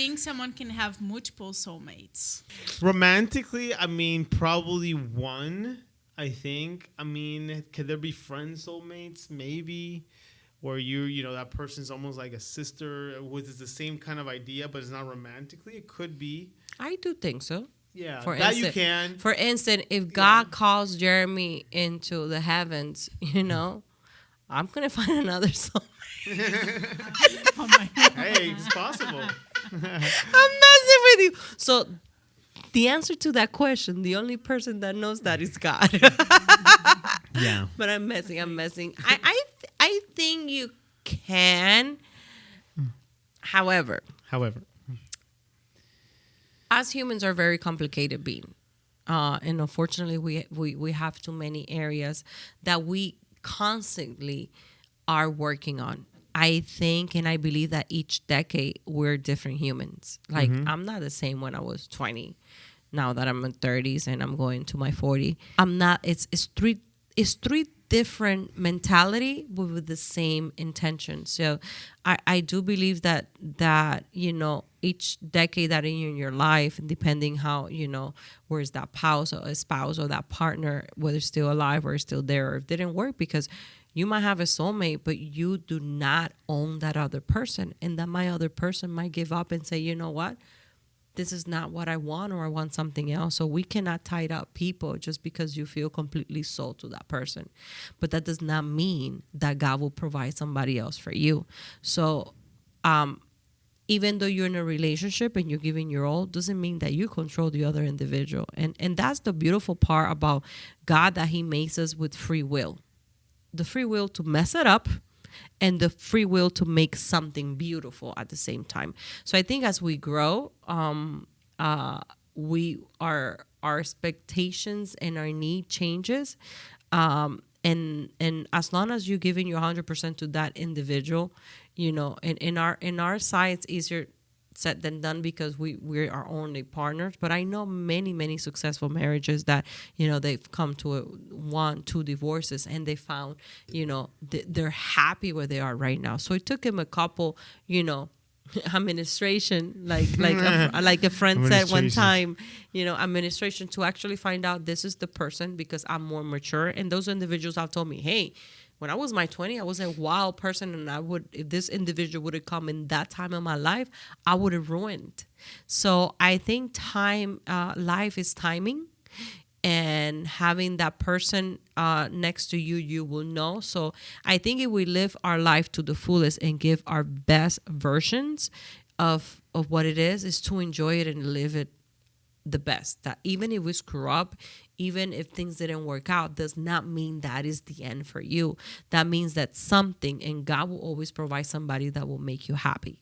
think someone can have multiple soulmates? Romantically, I mean, probably one. I think. I mean, could there be friend soulmates? Maybe. Where that person's almost like a sister with the same kind of idea, but it's not romantically. It could be. I do think so. Yeah, For that you instance, can. for instance, if God calls Jeremy into the heavens, I'm gonna find another soul. Oh my God. Hey, it's possible. I'm messing with you. So the answer to that question, the only person that knows that is God. Yeah. But I'm messing. I think you can. However, as humans are very complicated being, and unfortunately, we have too many areas that we constantly are working on. I think and I believe that each decade we're different humans. Like I'm not the same when I was 20. Now that I'm in 30s and I'm going to my 40, I'm not. It's three different mentality but with the same intention. So I do believe that each decade that in your life, and depending how where's that spouse or that partner, whether it's still alive or still there, or if it didn't work, because you might have a soulmate, but you do not own that other person, and that my other person might give up and say, you know what, this is not what I want, or I want something else. So we cannot tie up people just because you feel completely sold to that person. But that does not mean that God will provide somebody else for you. So even though you're in a relationship and you're giving your all, doesn't mean that you control the other individual. And that's the beautiful part about God, that he makes us with free will. The free will to mess it up, and the free will to make something beautiful at the same time. So I think as we grow, our expectations and our need changes, and as long as you're giving your 100% to that individual, and in our side it's easier said than done, because we are only partners. But I know many successful marriages that they've come to 1-2 divorces, and they found they're happy where they are right now. So it took him a couple administration, like a friend said one time, administration, to actually find out this is the person, because I'm more mature. And those individuals have told me, hey, when I was my 20, I was a wild person, and if this individual would have come in that time of my life, I would have ruined. So I think life is timing, and having that person next to you, you will know. So I think if we live our life to the fullest and give our best versions of what it is to enjoy it and live it the best. That even if we screw up, even if things didn't work out, does not mean that is the end for you. That means that something, and God will always provide somebody that will make you happy.